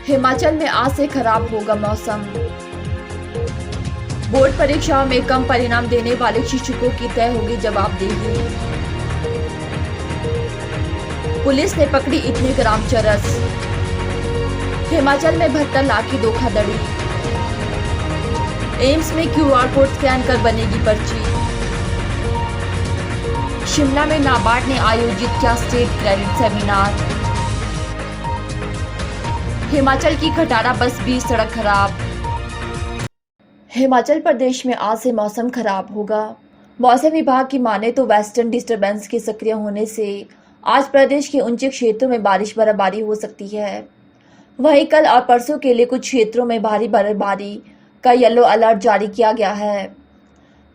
हिमाचल में आज से खराब होगा मौसम। बोर्ड परीक्षाओं में कम परिणाम देने वाले शिक्षकों की तय होगी जवाबदेही। पुलिस ने पकड़ी इतने ग्राम चरस। हिमाचल में 72 लाख की धोखाधड़ी। एम्स में QR कोड स्कैन कर बनेगी पर्ची। शिमला में नाबार्ड ने आयोजित किया स्टेट क्रेडिट सेमिनार। हिमाचल की खटारा बस 20 सड़क खराब। हिमाचल प्रदेश में आज से मौसम खराब होगा। मौसम विभाग की माने तो वेस्टर्न डिस्टर्बेंस के सक्रिय होने से आज प्रदेश के ऊंचे क्षेत्रों में बारिश बर्फबारी हो सकती है। वहीं कल और परसों के लिए कुछ क्षेत्रों में भारी बर्फबारी का येलो अलर्ट जारी किया गया है।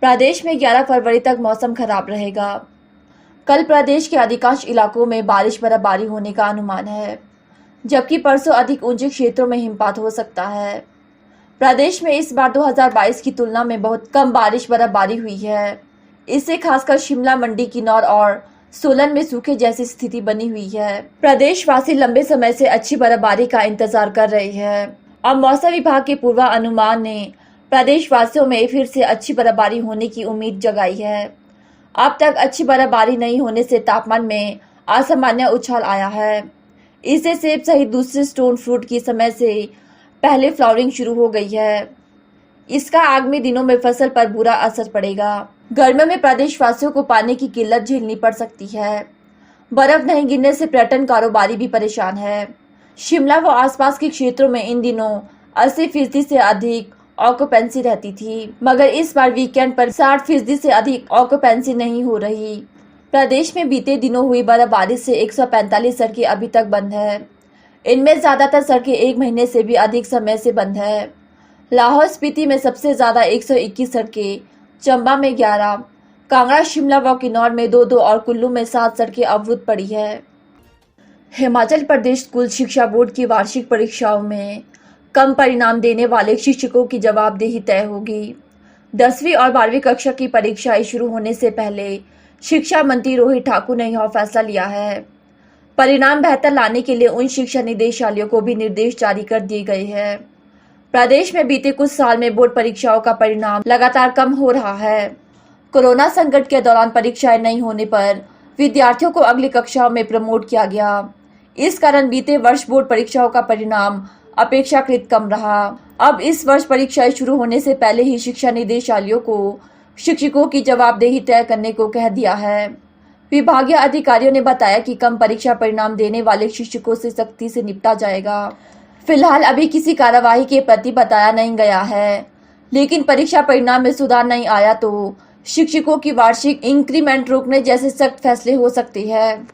प्रदेश में 11 फरवरी तक मौसम खराब रहेगा। कल प्रदेश के अधिकांश इलाकों में बारिश बर्फबारी होने का अनुमान है, जबकि परसों अधिक ऊंचे क्षेत्रों में हिमपात हो सकता है। प्रदेश में इस बार 2022 की तुलना में बहुत कम बारिश बर्फबारी हुई है। इससे खासकर शिमला, मंडी, किन्नौर और सोलन में सूखे जैसी स्थिति बनी हुई है। प्रदेशवासी लंबे समय से अच्छी बर्फबारी का इंतजार कर रहे हैं। अब मौसम विभाग के पूर्वानुमान ने प्रदेशवासियों में फिर से अच्छी बर्फबारी होने की उम्मीद जगाई है। अब तक अच्छी बर्फबारी नहीं होने से तापमान में असामान्य उछाल आया है। इससे सेब सहित दूसरे स्टोन फ्रूट की समय से पहले फ्लावरिंग शुरू हो गई है। इसका आगामी दिनों में फसल पर बुरा असर पड़ेगा। गर्मियों में प्रदेशवासियों को पानी की किल्लत झेलनी पड़ सकती है। बर्फ नहीं गिरने से पर्यटन कारोबारी भी परेशान है। शिमला व आसपास के क्षेत्रों में इन दिनों 80% से अधिक ऑक्यूपेंसी रहती थी, मगर इस बार वीकेंड पर 60% से अधिक ऑक्यूपेंसी नहीं हो रही। प्रदेश में बीते दिनों हुई बर्फबारी से 145 सड़कें अभी तक बंद है। इनमें ज्यादातर सड़कें 1 महीने से भी अधिक समय से बंद है। लाहौल स्पीति में सबसे ज्यादा 121 सड़कें, चंबा में 11, कांगड़ा, शिमला व किन्नौर में 2-2 और कुल्लू में 7 सड़कें अवरुद्ध पड़ी है। हिमाचल प्रदेश स्कूल शिक्षा बोर्ड की वार्षिक परीक्षाओं में कम परिणाम देने वाले शिक्षकों की जवाबदेही तय होगी। 10वीं और 12वीं कक्षा की परीक्षाएं शुरू होने से पहले शिक्षा मंत्री रोहित ठाकुर ने यह फैसला लिया है। परिणाम बेहतर लाने के लिए उन शिक्षा निदेशालयों को भी निर्देश जारी कर दिए गए हैं। प्रदेश में बीते कुछ साल में बोर्ड परीक्षाओं का परिणाम लगातार कम हो रहा है। कोरोना संकट के दौरान परीक्षाएं नहीं होने पर विद्यार्थियों को अगली कक्षाओं में प्रमोट किया गया। इस कारण बीते वर्ष बोर्ड परीक्षाओं का परिणाम अपेक्षाकृत कम रहा। अब इस वर्ष परीक्षाएं शुरू होने से पहले ही शिक्षा निदेशालयों को शिक्षकों की जवाबदेही तय करने को कह दिया है। विभागीय अधिकारियों ने बताया कि कम परीक्षा परिणाम देने वाले शिक्षकों से सख्ती से निपटा जाएगा। फिलहाल अभी किसी कार्यवाही के प्रति बताया नहीं गया है, लेकिन परीक्षा परिणाम में सुधार नहीं आया तो शिक्षकों की वार्षिक इंक्रीमेंट रोकने जैसे सख्त फैसले हो सकते हैं।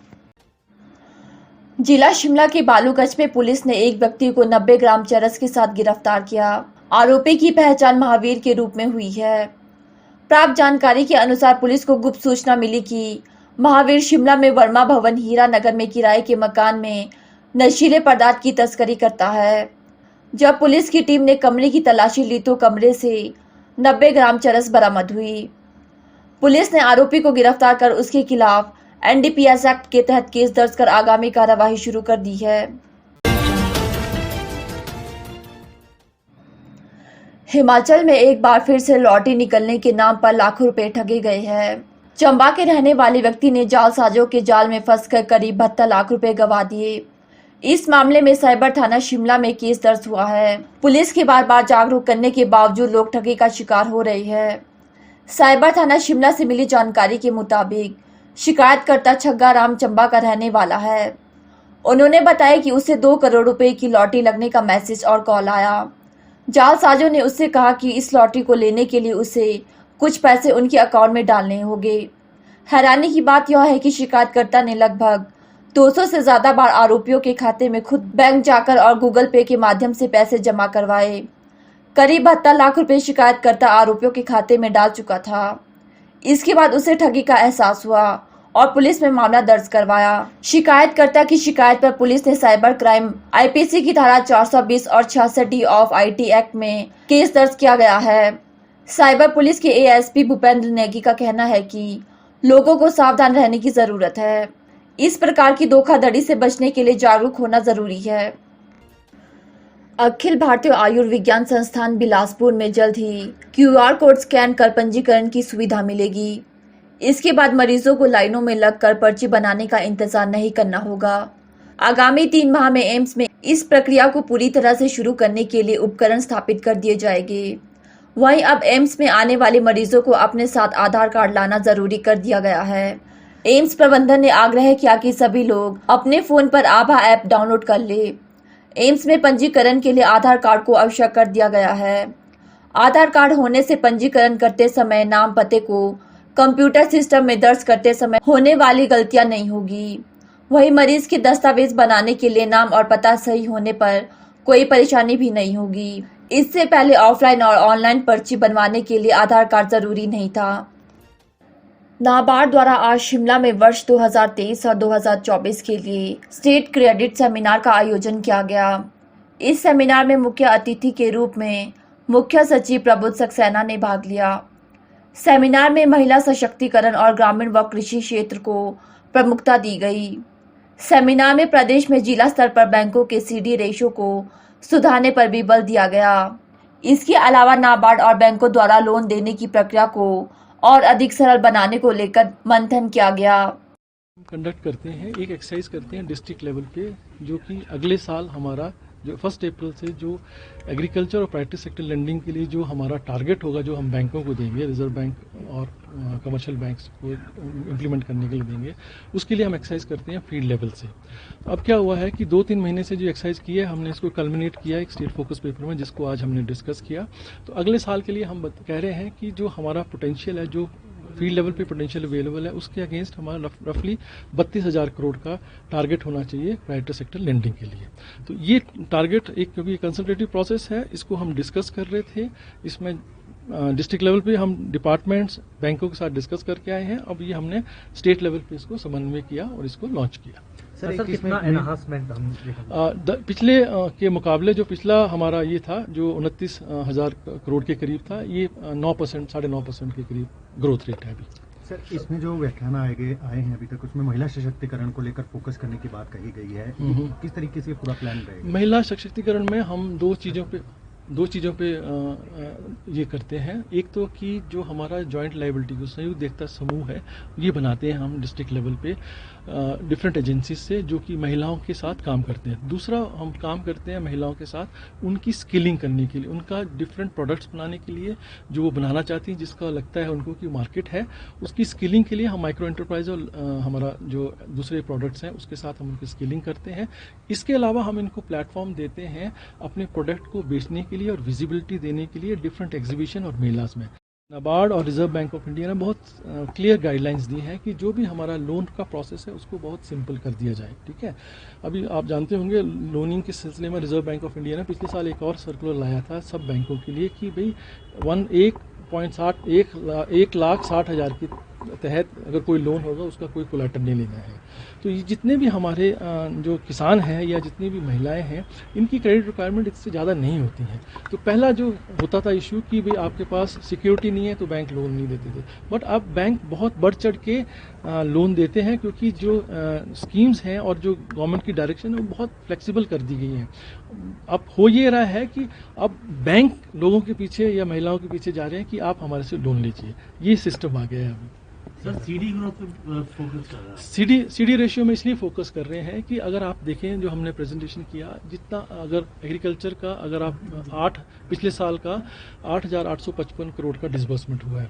जिला शिमला के बालूगंज में पुलिस ने एक व्यक्ति को 90 ग्राम चरस के साथ गिरफ्तार किया। आरोपी की पहचान महावीर के रूप में हुई है। प्राप्त जानकारी के अनुसार पुलिस को गुप्त सूचना मिली कि महावीर शिमला में वर्मा भवन हीरा नगर में किराए के मकान में नशीले पदार्थ की तस्करी करता है। जब पुलिस की टीम ने कमरे की तलाशी ली तो कमरे से 90 ग्राम चरस बरामद हुई। पुलिस ने आरोपी को गिरफ्तार कर उसके खिलाफ NDPS एक्ट के तहत केस दर्ज कर आगामी कार्यवाही शुरू कर दी है। हिमाचल में एक बार फिर से लॉटरी निकलने के नाम पर लाखों रुपए ठगे गए हैं। चंबा के रहने वाले व्यक्ति ने जालसाजों के जाल में फंसकर करीब 72 लाख रुपए गंवा दिए। इस मामले में साइबर थाना शिमला में केस दर्ज हुआ है। पुलिस के बार बार जागरूक करने के बावजूद लोग ठगी का शिकार हो रहे हैं। साइबर थाना शिमला से मिली जानकारी के मुताबिक शिकायतकर्ता छग्गा राम चंबा का रहने वाला है। उन्होंने बताया कि उसे 2 करोड़ रुपए की लॉटरी लगने का मैसेज और कॉल आया। जालसाजों ने उससे कहा कि इस लॉटरी को लेने के लिए उसे कुछ पैसे उनके अकाउंट में डालने होंगे। हैरानी की बात यह है कि शिकायतकर्ता ने लगभग 200 से ज्यादा बार आरोपियों के खाते में खुद बैंक जाकर और गूगल पे के माध्यम से पैसे जमा करवाए। करीब 72 लाख रुपए शिकायतकर्ता आरोपियों के खाते में डाल चुका था। इसके बाद उसे ठगी का एहसास हुआ और पुलिस में मामला दर्ज करवाया। शिकायतकर्ता की शिकायत पर पुलिस ने साइबर क्राइम IPC की धारा 420 और 66D ऑफ IT एक्ट में केस दर्ज किया गया है। साइबर पुलिस के ASP भूपेंद्र नेगी का कहना है कि लोगों को सावधान रहने की जरूरत है। इस प्रकार की धोखाधड़ी से बचने के लिए जागरूक होना जरूरी है। अखिल भारतीय आयुर्विज्ञान संस्थान बिलासपुर में जल्द ही क्यूआर कोड स्कैन कर पंजीकरण की सुविधा मिलेगी। इसके बाद मरीजों को लाइनों में लगकर पर्ची बनाने का इंतजार नहीं करना होगा। आगामी 3 माह में एम्स में इस प्रक्रिया को पूरी तरह से शुरू करने के लिए उपकरण स्थापित कर दिए जाएंगे। वहीं अब एम्स में आने वाले मरीजों को अपने साथ आधार कार्ड लाना जरूरी कर दिया गया है। एम्स प्रबंधन ने आग्रह किया कि सभी लोग अपने फोन पर आभा ऐप डाउनलोड कर ले। एम्स में पंजीकरण के लिए आधार कार्ड को आवश्यक कर दिया गया है। आधार कार्ड होने से पंजीकरण करते समय नाम पते को कंप्यूटर सिस्टम में दर्ज करते समय होने वाली गलतियां नहीं होगी। वहीं मरीज के दस्तावेज बनाने के लिए नाम और पता सही होने पर कोई परेशानी भी नहीं होगी। इससे पहले ऑफलाइन और ऑनलाइन पर्ची बनवाने के लिए आधार कार्ड जरूरी नहीं था। नाबार्ड द्वारा आज शिमला में वर्ष 2023 और 2024 के लिए स्टेट क्रेडिट सेमिनार का आयोजन किया गया। इस सेमिनार में मुख्य अतिथि के रूप में मुख्य सचिव प्रबुद्ध सक्सेना ने भाग लिया। सेमिनार में महिला सशक्तिकरण और ग्रामीण व कृषि क्षेत्र को प्रमुखता दी गई। सेमिनार में प्रदेश में जिला स्तर पर बैंकों के सीडी रेशो को सुधारने पर भी बल दिया गया। इसके अलावा नाबार्ड और बैंकों द्वारा लोन देने की प्रक्रिया को और अधिक सरल बनाने को लेकर मंथन किया गया। कंडक्ट करते हैं, एक एक्सरसाइज करते हैं डिस्ट्रिक्ट लेवल पे, जो कि अगले साल हमारा जो 1 अप्रैल से जो एग्रीकल्चर और प्राइवेट सेक्टर लेंडिंग के लिए जो हमारा टारगेट होगा, जो हम बैंकों को देंगे, रिजर्व बैंक और कमर्शियल बैंक्स को इम्प्लीमेंट करने के लिए देंगे, उसके लिए हम एक्सरसाइज करते हैं फील्ड लेवल से। अब क्या हुआ है कि 2-3 महीने से जो एक्सरसाइज की है, हमने इसको कल्मिनेट किया एक स्टेट फोकस पेपर में, जिसको आज हमने डिस्कस किया। तो अगले साल के लिए हम कह रहे हैं कि जो हमारा पोटेंशियल है, जो फील्ड लेवल पे पोटेंशियल अवेलेबल है, उसके अगेंस्ट हमारा रफली 32,000 करोड़ का टारगेट होना चाहिए प्राइवेट सेक्टर लेंडिंग के लिए। तो ये टारगेट एक, क्योंकि कंसल्टेटिव प्रोसेस है, इसको हम डिस्कस कर रहे थे। इसमें डिस्ट्रिक्ट लेवल पे हम डिपार्टमेंट्स बैंकों के साथ डिस्कस करके आए हैं। अब ये हमने स्टेट लेवल पे इसको समन्वय किया और इसको लॉन्च किया। सर कितना एनहांसमेंट हम पिछले के मुकाबले जो पिछला हमारा ये था, जो 29,000 करोड़ के करीब था, ये 9%, 9.5% के करीब ग्रोथ रेट है अभी। सर, इसमें जो व्याख्यान आए हैं अभी तक, उसमें महिला सशक्तिकरण को लेकर फोकस करने की बात कही गई है। किस तरीके से पूरा प्लान रहेगा? महिला सशक्तिकरण में हम दो चीज़ों पे ये करते हैं। एक तो कि जो हमारा जॉइंट लायबिलिटी, जो संयुक्त देखता समूह है, ये बनाते हैं हम डिस्ट्रिक्ट लेवल पे डिफरेंट एजेंसीज से, जो कि महिलाओं के साथ काम करते हैं। दूसरा, हम काम करते हैं महिलाओं के साथ उनकी स्किलिंग करने के लिए, उनका डिफरेंट प्रोडक्ट्स बनाने के लिए, जो वो बनाना चाहती हैं, जिसका लगता है उनको कि मार्केट है, उसकी स्किलिंग के लिए हम माइक्रो एंटरप्राइज और हमारा जो दूसरे प्रोडक्ट्स हैं उसके साथ हम उनकी स्किलिंग करते हैं। इसके अलावा हम इनको प्लेटफॉर्म देते हैं अपने प्रोडक्ट को बेचने के लिए और विजिबिलिटी देने के लिए डिफरेंट एग्जीबिशन और मेलास में। नाबार्ड और रिजर्व बैंक ऑफ इंडिया ने बहुत क्लियर गाइडलाइंस दी हैं कि जो भी हमारा लोन का प्रोसेस है उसको बहुत सिंपल कर दिया जाए। ठीक है, अभी आप जानते होंगे लोनिंग के सिलसिले में रिजर्व बैंक ऑफ इंडिया ने पिछले साल एक और सर्कुलर लाया था सब बैंकों के लिए कि भाई 1,60,000 के तहत अगर कोई लोन होगा उसका कोई कोलैटरल नहीं लेना है। तो ये जितने भी हमारे जो किसान हैं या जितनी भी महिलाएं हैं, इनकी क्रेडिट रिक्वायरमेंट इससे ज़्यादा नहीं होती हैं। तो पहला जो होता था इशू कि भाई आपके पास सिक्योरिटी नहीं है तो बैंक लोन नहीं देते थे, बट अब बैंक बहुत बढ़ चढ़ के लोन देते हैं, क्योंकि जो स्कीम्स हैं और जो गवर्नमेंट की डायरेक्शन है वो बहुत फ्लेक्सिबल कर दी गई हैं। अब हो ये रहा है कि अब बैंक लोगों के पीछे या महिलाओं के पीछे जा रहे हैं कि आप हमारे से लोन लीजिए, ये सिस्टम आ गया है अभी। सर, सीडी ग्रोथ पे फोकस कर रहा है। सीडी रेशियो में इसलिए फोकस कर रहे हैं कि अगर आप देखें जो हमने प्रेजेंटेशन किया, जितना अगर एग्रीकल्चर का अगर आप पिछले साल का 8,855 करोड़ का डिसबर्समेंट हुआ है,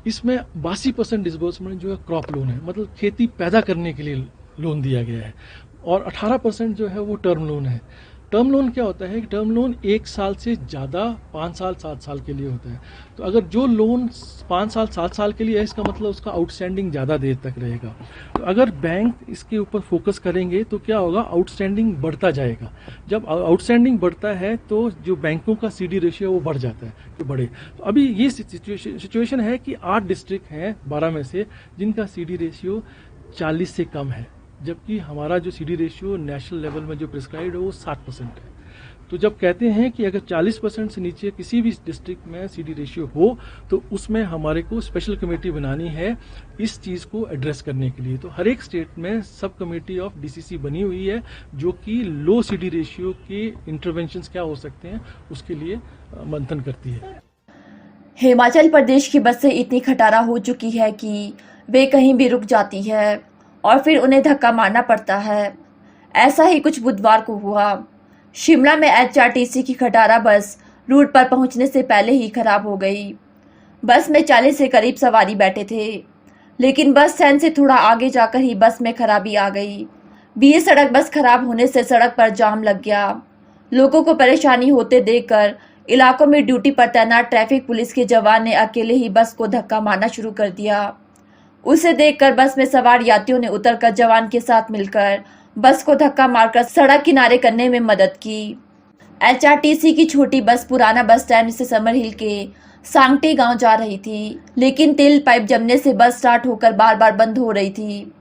इसमें 82% डिसबर्समेंट जो है क्रॉप लोन है, मतलब खेती पैदा करने के लिए लोन दिया गया है, और 18% जो है वो टर्म लोन है। टर्म लोन क्या होता है कि टर्म लोन 1 साल से ज़्यादा 5 साल 7 साल के लिए होता है। तो अगर जो लोन 5 साल 7 साल के लिए है, इसका मतलब उसका आउटस्टैंडिंग ज़्यादा देर तक रहेगा। तो अगर बैंक इसके ऊपर फोकस करेंगे तो क्या होगा, आउटस्टैंडिंग बढ़ता जाएगा। जब आउटस्टैंडिंग बढ़ता है तो जो बैंकों का सीडी रेशियो वो बढ़ जाता है, तो बढ़े। तो अभी ये सिचुएशन है कि 8 डिस्ट्रिक्ट हैं 12 में से जिनका सीडी रेशियो 40 से कम है, जबकि हमारा जो सीडी रेशियो नेशनल लेवल में जो प्रिस्क्राइब्ड है वो 60% है। तो जब कहते हैं कि अगर 40% से नीचे किसी भी डिस्ट्रिक्ट में CD रेशियो हो तो उसमें हमारे को स्पेशल कमेटी बनानी है इस चीज़ को एड्रेस करने के लिए। तो हर एक स्टेट में सब कमेटी ऑफ DCC बनी हुई है जो कि लो CD रेशियो के इंटरवेंशंस क्या हो सकते हैं उसके लिए मंथन करती है। हिमाचल प्रदेश की बसें इतनी खटारा हो चुकी है कि वे कहीं भी रुक जाती है और फिर उन्हें धक्का मारना पड़ता है। ऐसा ही कुछ बुधवार को हुआ। शिमला में HRTC की खटारा बस रूट पर पहुंचने से पहले ही खराब हो गई। बस में 40 से करीब सवारी बैठे थे, लेकिन बस स्टैंड से थोड़ा आगे जाकर ही बस में खराबी आ गई। बीच सड़क बस खराब होने से सड़क पर जाम लग गया। लोगों को परेशानी होते देखकर इलाकों में ड्यूटी पर तैनात ट्रैफिक पुलिस के जवान ने अकेले ही बस को धक्का मारना शुरू कर दिया। उसे देखकर बस में सवार यात्रियों ने उतरकर जवान के साथ मिलकर बस को धक्का मारकर सड़क किनारे करने में मदद की। HRTC की छोटी बस पुराना बस स्टैंड से समर हिल के सांगटे गांव जा रही थी, लेकिन तेल पाइप जमने से बस स्टार्ट होकर बार बार बंद हो रही थी।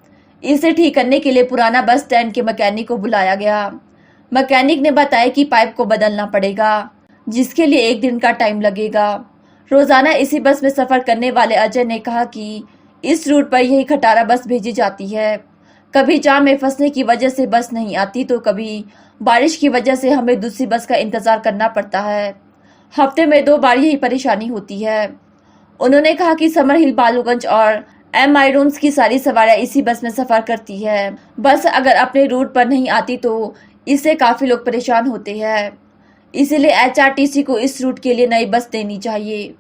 इसे ठीक करने के लिए पुराना बस स्टैंड के मैकेनिक को बुलाया गया। मैकेनिक ने बताया कि पाइप को बदलना पड़ेगा, जिसके लिए 1 दिन का टाइम लगेगा। रोजाना इसी बस में सफर करने वाले अजय ने कहा कि इस रूट पर यही खटारा बस भेजी जाती है। कभी जाम में फंसने की वजह से बस नहीं आती तो कभी बारिश की वजह से हमें दूसरी बस का इंतजार करना पड़ता है। हफ्ते में 2 बार यही परेशानी होती है। उन्होंने कहा कि समर हिल, बालूगंज और MI रूम्स की सारी सवारियां इसी बस में सफर करती है। बस अगर अपने रूट पर नहीं आती तो इससे काफी लोग परेशान होते हैं। इसीलिए HRTC को इस रूट के लिए नई बस देनी चाहिए।